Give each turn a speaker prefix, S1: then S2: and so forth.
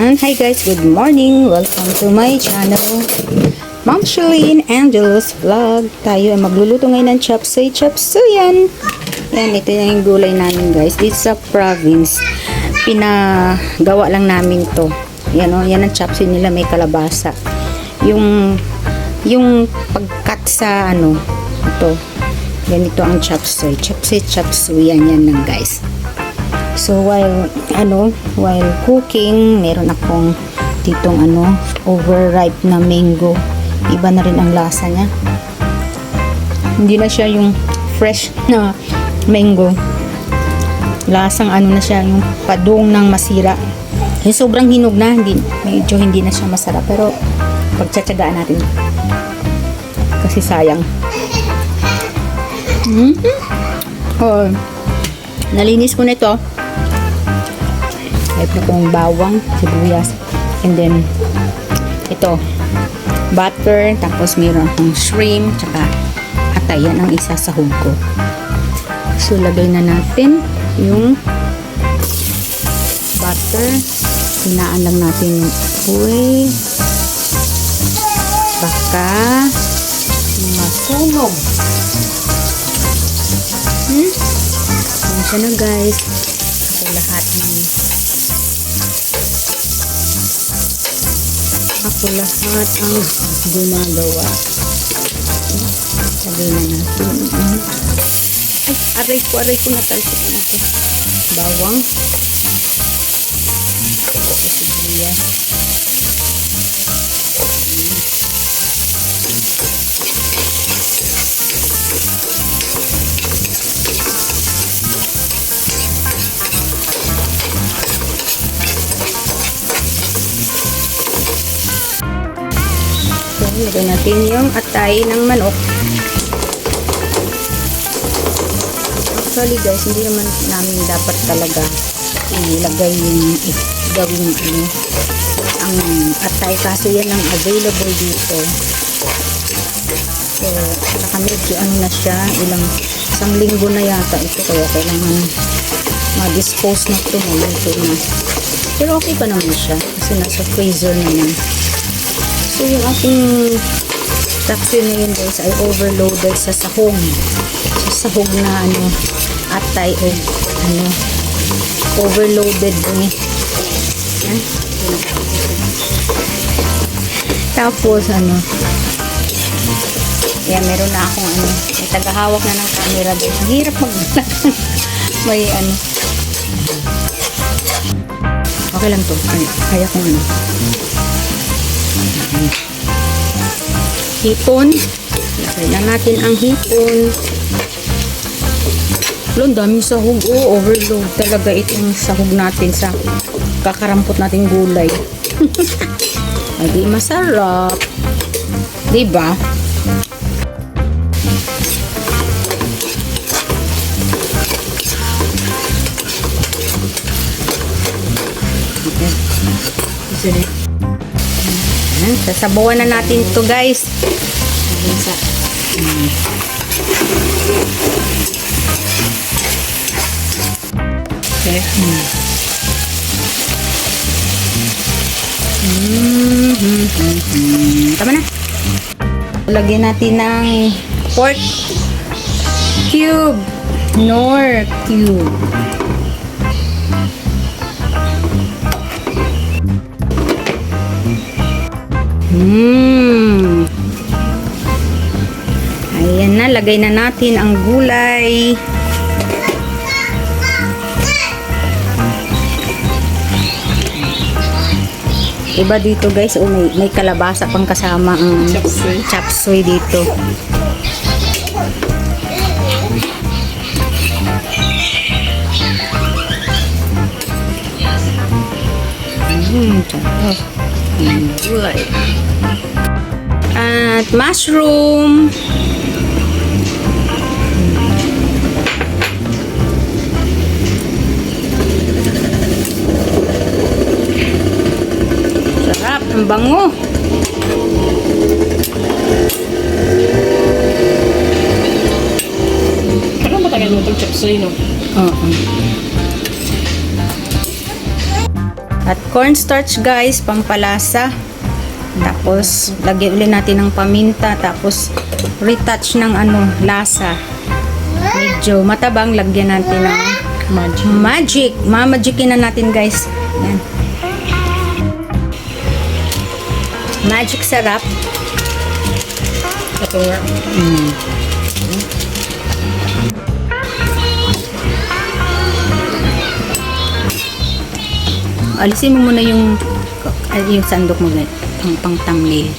S1: Ayan. Hi guys, good morning. Welcome to my channel. Ma'am Shalene Angelo's Vlog. Tayo ay magluluto ngayon ng chapsuy. Yan. Yan, ito na yung gulay namin guys. Dito sa province, pinagawa lang namin to. Yan o, yan ang chapsuy nila, may kalabasa. Yung pagkat sa ito. Ganito ang chapsuy. Chapsuy. Yan lang guys. So while cooking, meron akong ditong overripe na mango. Iba na rin ang lasa niya. Hindi na siya yung fresh na mango. Lasang na siya, yung padung ng masira. Yung sobrang hinog na, medyo hindi na siya masarap. Pero pagtsatsagaan natin. Kasi sayang. Oh, nalinis ko na ito. Ito kong bawang, sibuyas, and then ito, butter, tapos mayroon akong shrimp, tsaka atay. Yan ang isasahog ko. So, lagay na natin yung butter. Hinaan lang natin yung uy. Baka masunog. Yan siya na guys. Ako lahat ang gumagawa. Lagay na natin. Ay, aray ko natalsik na ito. Bawang. Sibuyas. Lagay natin yung atay ng manok. Actually guys, hindi naman namin dapat talaga ilagay yung gawin ang atay kasi yan ang available dito. So, saka medyo na siya, isang linggo na yata ito, kaya kailangan ma-dispose na ito, maluto na. Pero okay pa naman siya kasi nasa freezer naman. So, yung ating chapsuy ngayon guys ay overloaded sa sahog. Sa sahog na atay o overloaded din. Yan. Tapos yan, meron na akong may tagahawak na ng camera doon. Ang hirap mag-vlog. May okay lang to. Kaya kong hipon. Lagay na natin ang hipon. Ang daming sahog. Overload talaga itong sahog natin sa kakarampot nating gulay. Ay, di masarap. Diba? Okay. Sasabawan na natin ito guys. Okay. Tama na. Lagyan natin ng pork cube. Nor cube. Ayan na, lagay na natin ang gulay. Iba dito guys, may kalabasa pang kasama ang chapsuy dito. Gulay. At mushroom. Sarap, ang bango.
S2: Ano matagal mo itong chapsuy, no?
S1: Oo. At cornstarch guys, pampalasa. Tapos, lagyan ulit natin ng paminta. Tapos, retouch ng lasa. Medyo matabang, lagyan natin ng magic. Mamagicin na natin guys. Yan. Magic sarap.
S2: Ito nga.
S1: Alisin mo muna yung sandok mo, pang thumbnail.